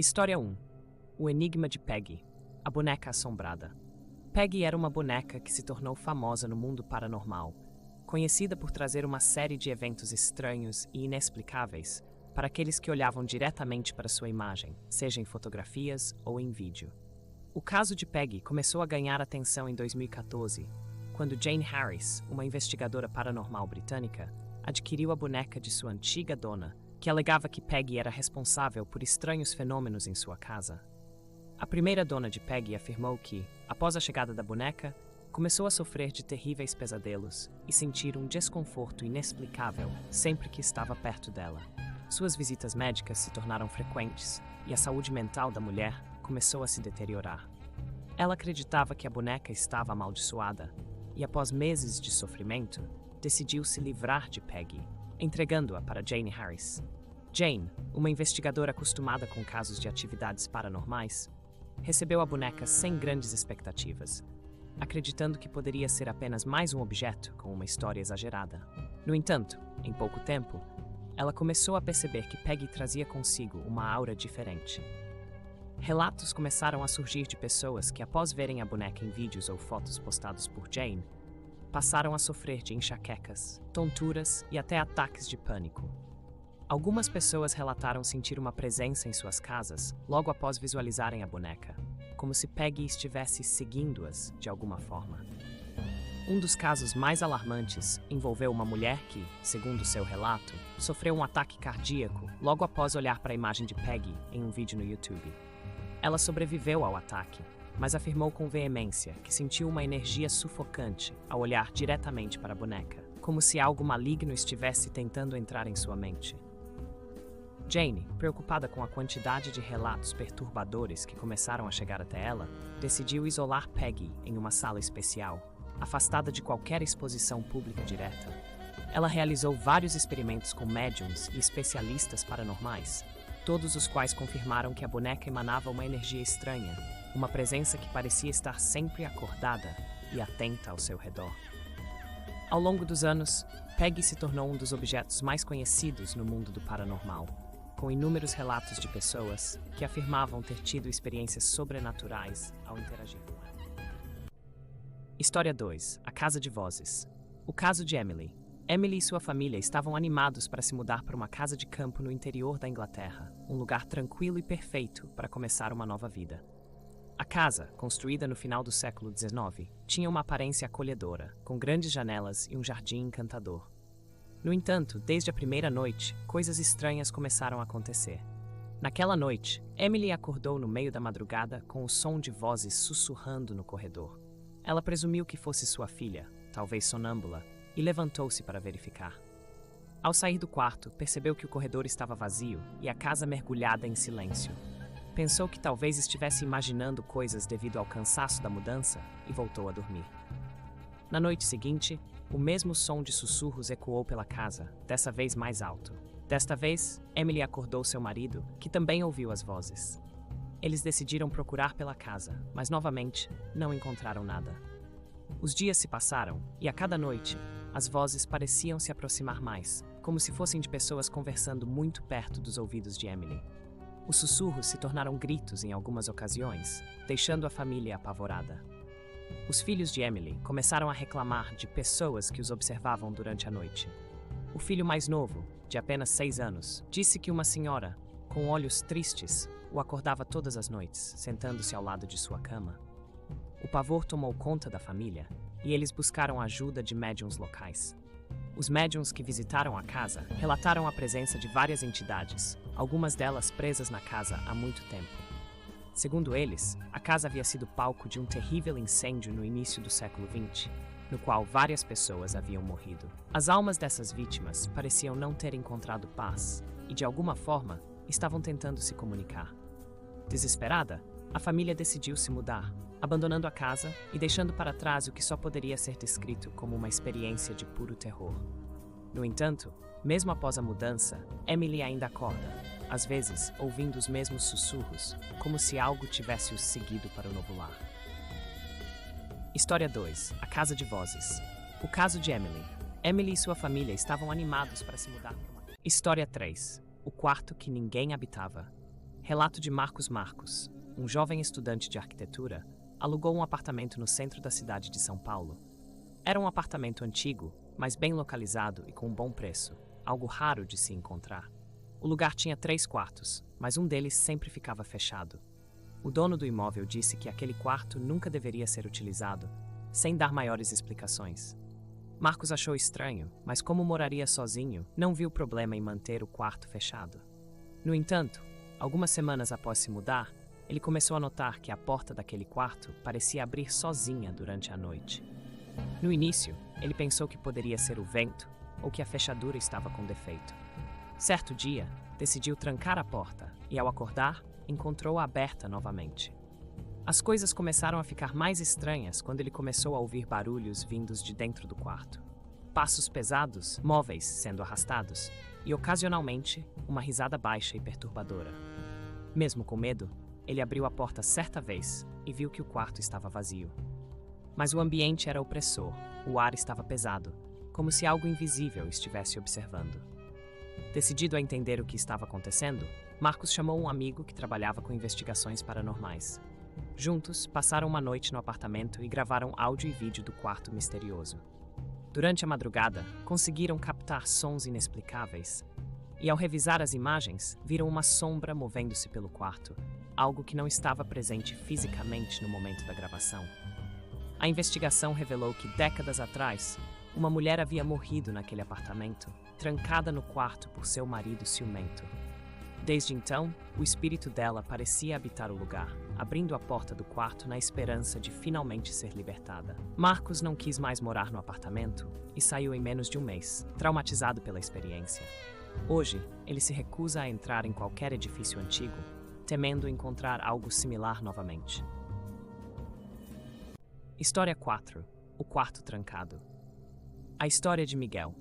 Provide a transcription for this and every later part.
História 1. O Enigma de Peggy, a boneca assombrada. Peggy era uma boneca que se tornou famosa no mundo paranormal, conhecida por trazer uma série de eventos estranhos e inexplicáveis para aqueles que olhavam diretamente para sua imagem, seja em fotografias ou em vídeo. O caso de Peggy começou a ganhar atenção em 2014, quando Jane Harris, uma investigadora paranormal britânica, adquiriu a boneca de sua antiga dona, que alegava que Peggy era responsável por estranhos fenômenos em sua casa. A primeira dona de Peggy afirmou que, após a chegada da boneca, começou a sofrer de terríveis pesadelos e sentir um desconforto inexplicável sempre que estava perto dela. Suas visitas médicas se tornaram frequentes e a saúde mental da mulher começou a se deteriorar. Ela acreditava que a boneca estava amaldiçoada e, após meses de sofrimento, decidiu se livrar de Peggy, entregando-a para Jane Harris. Jane, uma investigadora acostumada com casos de atividades paranormais, recebeu a boneca sem grandes expectativas, acreditando que poderia ser apenas mais um objeto com uma história exagerada. No entanto, em pouco tempo, ela começou a perceber que Peggy trazia consigo uma aura diferente. Relatos começaram a surgir de pessoas que, após verem a boneca em vídeos ou fotos postados por Jane, passaram a sofrer de enxaquecas, tonturas e até ataques de pânico. Algumas pessoas relataram sentir uma presença em suas casas logo após visualizarem a boneca, como se Peggy estivesse seguindo-as de alguma forma. Um dos casos mais alarmantes envolveu uma mulher que, segundo seu relato, sofreu um ataque cardíaco logo após olhar para a imagem de Peggy em um vídeo no YouTube. Ela sobreviveu ao ataque, mas afirmou com veemência que sentiu uma energia sufocante ao olhar diretamente para a boneca, como se algo maligno estivesse tentando entrar em sua mente. Jane, preocupada com a quantidade de relatos perturbadores que começaram a chegar até ela, decidiu isolar Peggy em uma sala especial, afastada de qualquer exposição pública direta. Ela realizou vários experimentos com médiums e especialistas paranormais, todos os quais confirmaram que a boneca emanava uma energia estranha, uma presença que parecia estar sempre acordada e atenta ao seu redor. Ao longo dos anos, Peggy se tornou um dos objetos mais conhecidos no mundo do paranormal, com inúmeros relatos de pessoas que afirmavam ter tido experiências sobrenaturais ao interagir com ela. História 2. A Casa de Vozes. O caso de Emily. Emily e sua família estavam animados para se mudar para uma casa de campo no interior da Inglaterra, um lugar tranquilo e perfeito para começar uma nova vida. A casa, construída no final do século XIX, tinha uma aparência acolhedora, com grandes janelas e um jardim encantador. No entanto, desde a primeira noite, coisas estranhas começaram a acontecer. Naquela noite, Emily acordou no meio da madrugada com o som de vozes sussurrando no corredor. Ela presumiu que fosse sua filha, talvez sonâmbula, e levantou-se para verificar. Ao sair do quarto, percebeu que o corredor estava vazio e a casa mergulhada em silêncio. Pensou que talvez estivesse imaginando coisas devido ao cansaço da mudança e voltou a dormir. Na noite seguinte, o mesmo som de sussurros ecoou pela casa, dessa vez mais alto. Desta vez, Emily acordou seu marido, que também ouviu as vozes. Eles decidiram procurar pela casa, mas novamente não encontraram nada. Os dias se passaram e a cada noite, as vozes pareciam se aproximar mais, como se fossem de pessoas conversando muito perto dos ouvidos de Emily. Os sussurros se tornaram gritos em algumas ocasiões, deixando a família apavorada. Os filhos de Emily começaram a reclamar de pessoas que os observavam durante a noite. O filho mais novo, de apenas 6 anos, disse que uma senhora, com olhos tristes, o acordava todas as noites, sentando-se ao lado de sua cama. O pavor tomou conta da família e eles buscaram a ajuda de médiuns locais. Os médiuns que visitaram a casa relataram a presença de várias entidades, algumas delas presas na casa há muito tempo. Segundo eles, a casa havia sido palco de um terrível incêndio no início do século XX, no qual várias pessoas haviam morrido. As almas dessas vítimas pareciam não ter encontrado paz e, de alguma forma, estavam tentando se comunicar. Desesperada, a família decidiu se mudar, abandonando a casa e deixando para trás o que só poderia ser descrito como uma experiência de puro terror. No entanto, mesmo após a mudança, Emily ainda acorda, às vezes ouvindo os mesmos sussurros, como se algo tivesse os seguido para o novo lar. História 2. A Casa de Vozes. O caso de Emily. Emily e sua família estavam animados para se mudar para uma... História 3. O quarto que ninguém habitava. Relato de Marcos Marcos, um jovem estudante de arquitetura, alugou um apartamento no centro da cidade de São Paulo. Era um apartamento antigo, mas bem localizado e com um bom preço, algo raro de se encontrar. O lugar tinha 3 quartos, mas um deles sempre ficava fechado. O dono do imóvel disse que aquele quarto nunca deveria ser utilizado, sem dar maiores explicações. Marcos achou estranho, mas como moraria sozinho, não viu problema em manter o quarto fechado. No entanto, algumas semanas após se mudar, ele começou a notar que a porta daquele quarto parecia abrir sozinha durante a noite. No início, ele pensou que poderia ser o vento ou que a fechadura estava com defeito. Certo dia, decidiu trancar a porta e, ao acordar, encontrou-a aberta novamente. As coisas começaram a ficar mais estranhas quando ele começou a ouvir barulhos vindos de dentro do quarto. Passos pesados, móveis sendo arrastados e, ocasionalmente, uma risada baixa e perturbadora. Mesmo com medo, ele abriu a porta certa vez e viu que o quarto estava vazio. Mas o ambiente era opressor, o ar estava pesado, como se algo invisível estivesse observando. Decidido a entender o que estava acontecendo, Marcos chamou um amigo que trabalhava com investigações paranormais. Juntos, passaram uma noite no apartamento e gravaram áudio e vídeo do quarto misterioso. Durante a madrugada, conseguiram captar sons inexplicáveis. E ao revisar as imagens, viram uma sombra movendo-se pelo quarto, algo que não estava presente fisicamente no momento da gravação. A investigação revelou que, décadas atrás, uma mulher havia morrido naquele apartamento, trancada no quarto por seu marido ciumento. Desde então, o espírito dela parecia habitar o lugar, abrindo a porta do quarto na esperança de finalmente ser libertada. Marcos não quis mais morar no apartamento e saiu em menos de um mês, traumatizado pela experiência. Hoje, ele se recusa a entrar em qualquer edifício antigo, temendo encontrar algo similar novamente. História 4. O quarto trancado. A história de Miguel.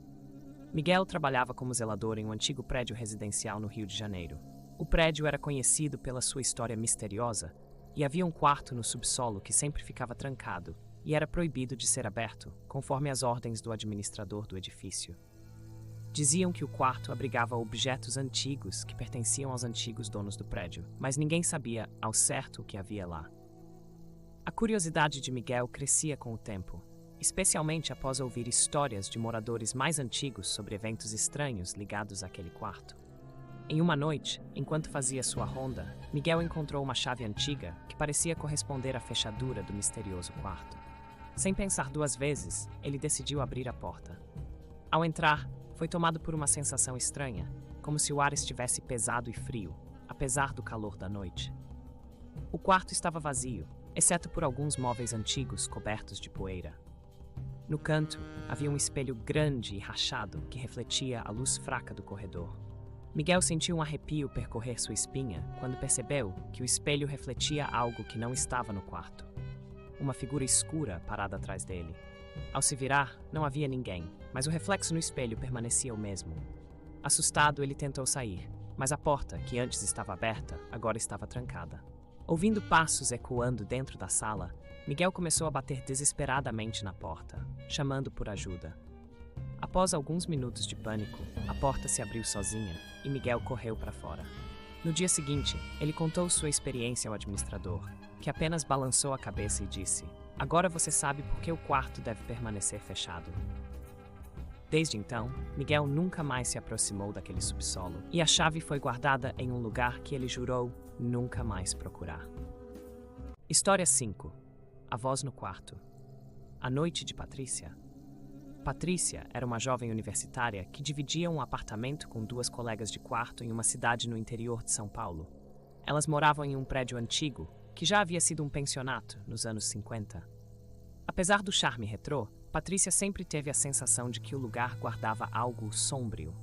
Miguel trabalhava como zelador em um antigo prédio residencial no Rio de Janeiro. O prédio era conhecido pela sua história misteriosa e havia um quarto no subsolo que sempre ficava trancado e era proibido de ser aberto, conforme as ordens do administrador do edifício. Diziam que o quarto abrigava objetos antigos que pertenciam aos antigos donos do prédio, mas ninguém sabia ao certo o que havia lá. A curiosidade de Miguel crescia com o tempo, especialmente após ouvir histórias de moradores mais antigos sobre eventos estranhos ligados àquele quarto. Em uma noite, enquanto fazia sua ronda, Miguel encontrou uma chave antiga que parecia corresponder à fechadura do misterioso quarto. Sem pensar 2 vezes, ele decidiu abrir a porta. Ao entrar, foi tomado por uma sensação estranha, como se o ar estivesse pesado e frio, apesar do calor da noite. O quarto estava vazio, exceto por alguns móveis antigos cobertos de poeira. No canto, havia um espelho grande e rachado que refletia a luz fraca do corredor. Miguel sentiu um arrepio percorrer sua espinha quando percebeu que o espelho refletia algo que não estava no quarto. Uma figura escura parada atrás dele. Ao se virar, não havia ninguém, mas o reflexo no espelho permanecia o mesmo. Assustado, ele tentou sair, mas a porta, que antes estava aberta, agora estava trancada. Ouvindo passos ecoando dentro da sala, Miguel começou a bater desesperadamente na porta, chamando por ajuda. Após alguns minutos de pânico, a porta se abriu sozinha e Miguel correu para fora. No dia seguinte, ele contou sua experiência ao administrador, que apenas balançou a cabeça e disse: "Agora você sabe por que o quarto deve permanecer fechado." Desde então, Miguel nunca mais se aproximou daquele subsolo e a chave foi guardada em um lugar que ele jurou nunca mais procurar. História 5. A voz no quarto. A noite de Patrícia. Patrícia era uma jovem universitária que dividia um apartamento com 2 colegas de quarto em uma cidade no interior de São Paulo. Elas moravam em um prédio antigo, que já havia sido um pensionato nos anos 50. Apesar do charme retrô, Patrícia sempre teve a sensação de que o lugar guardava algo sômbrio.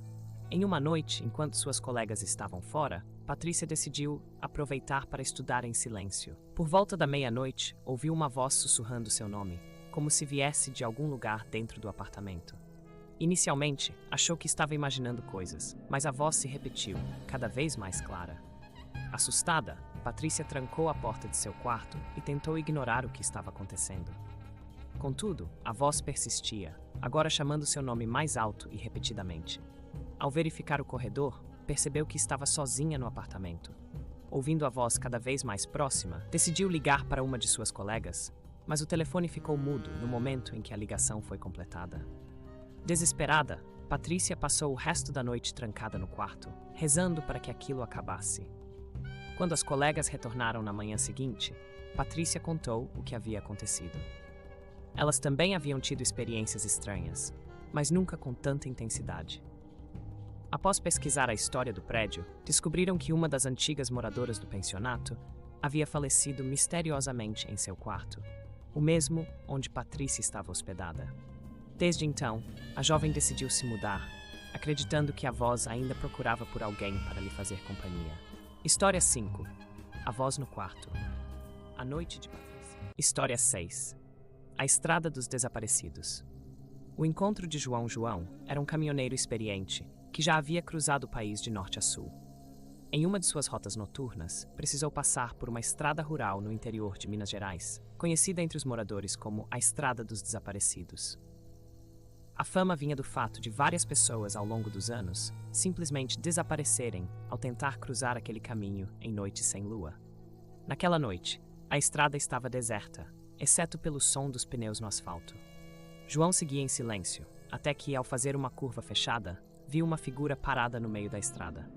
Em uma noite, enquanto suas colegas estavam fora, Patrícia decidiu aproveitar para estudar em silêncio. Por volta da meia-noite, ouviu uma voz sussurrando seu nome, como se viesse de algum lugar dentro do apartamento. Inicialmente, achou que estava imaginando coisas, mas a voz se repetiu, cada vez mais clara. Assustada, Patrícia trancou a porta de seu quarto e tentou ignorar o que estava acontecendo. Contudo, a voz persistia, agora chamando seu nome mais alto e repetidamente. Ao verificar o corredor, percebeu que estava sozinha no apartamento. ouvindo a voz cada vez mais próxima, decidiu ligar para uma de suas colegas, mas o telefone ficou mudo no momento em que a ligação foi completada. Desesperada, Patrícia passou o resto da noite trancada no quarto, rezando para que aquilo acabasse. Quando as colegas retornaram na manhã seguinte, Patrícia contou o que havia acontecido. Elas também haviam tido experiências estranhas, mas nunca com tanta intensidade. Após pesquisar a história do prédio, descobriram que uma das antigas moradoras do pensionato havia falecido misteriosamente em seu quarto, o mesmo onde Patrícia estava hospedada. Desde então, a jovem decidiu se mudar, acreditando que a voz ainda procurava por alguém para lhe fazer companhia. História 5. A voz no quarto. A noite de Patrícia. História 6. A estrada dos desaparecidos. O encontro de João era um caminhoneiro experiente que já havia cruzado o país de norte a sul. Em uma de suas rotas noturnas, precisou passar por uma estrada rural no interior de Minas Gerais, conhecida entre os moradores como a Estrada dos Desaparecidos. A fama vinha do fato de várias pessoas ao longo dos anos simplesmente desaparecerem ao tentar cruzar aquele caminho em noites sem lua. Naquela noite, a estrada estava deserta, exceto pelo som dos pneus no asfalto. João seguia em silêncio, até que, ao fazer uma curva fechada, viu uma figura parada no meio da estrada.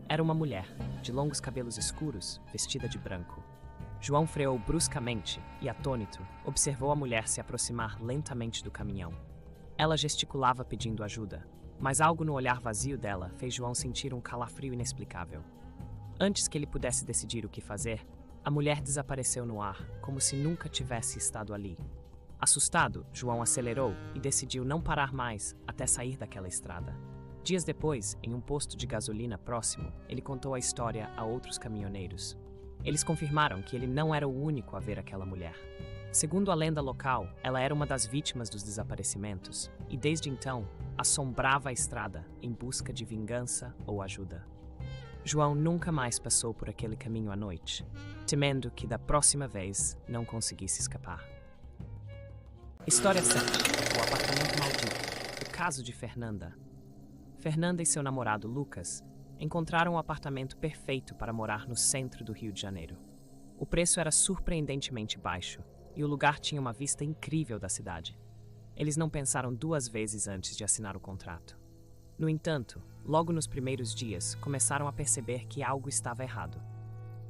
Era uma mulher, de longos cabelos escuros, vestida de branco. João freou bruscamente e, atônito, observou a mulher se aproximar lentamente do caminhão. Ela gesticulava pedindo ajuda, mas algo no olhar vazio dela fez João sentir um calafrio inexplicável. Antes que ele pudesse decidir o que fazer, a mulher desapareceu no ar, como se nunca tivesse estado ali. Assustado, João acelerou e decidiu não parar mais até sair daquela estrada. Dias depois, em um posto de gasolina próximo, ele contou a história a outros caminhoneiros. Eles confirmaram que ele não era o único a ver aquela mulher. Segundo a lenda local, ela era uma das vítimas dos desaparecimentos e, desde então, assombrava a estrada em busca de vingança ou ajuda. João nunca mais passou por aquele caminho à noite, temendo que da próxima vez não conseguisse escapar. História 7. O apartamento maldito. O caso de Fernanda. Fernanda e seu namorado Lucas encontraram um apartamento perfeito para morar no centro do Rio de Janeiro. O preço era surpreendentemente baixo e o lugar tinha uma vista incrível da cidade. Eles não pensaram duas vezes antes de assinar o contrato. No entanto, logo nos primeiros dias, começaram a perceber que algo estava errado.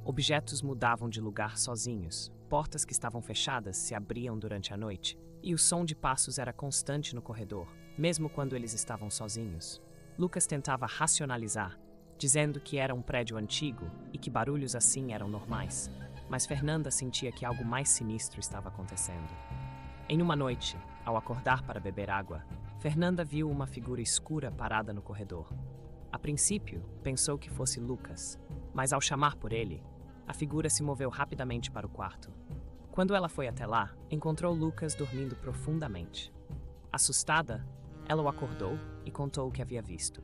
Objetos mudavam de lugar sozinhos, portas que estavam fechadas se abriam durante a noite e o som de passos era constante no corredor, mesmo quando eles estavam sozinhos. Lucas tentava racionalizar, dizendo que era um prédio antigo e que barulhos assim eram normais, mas Fernanda sentia que algo mais sinistro estava acontecendo. Em uma noite, ao acordar para beber água, Fernanda viu uma figura escura parada no corredor. A princípio, pensou que fosse Lucas, mas ao chamar por ele, a figura se moveu rapidamente para o quarto. Quando ela foi até lá, encontrou Lucas dormindo profundamente. Assustada, ela o acordou e contou o que havia visto.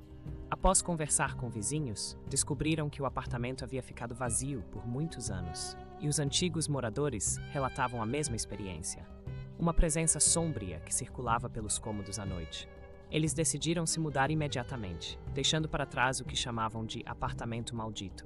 Após conversar com vizinhos, descobriram que o apartamento havia ficado vazio por muitos anos, e os antigos moradores relatavam a mesma experiência. Uma presença sombria que circulava pelos cômodos à noite. Eles decidiram se mudar imediatamente, deixando para trás o que chamavam de apartamento maldito.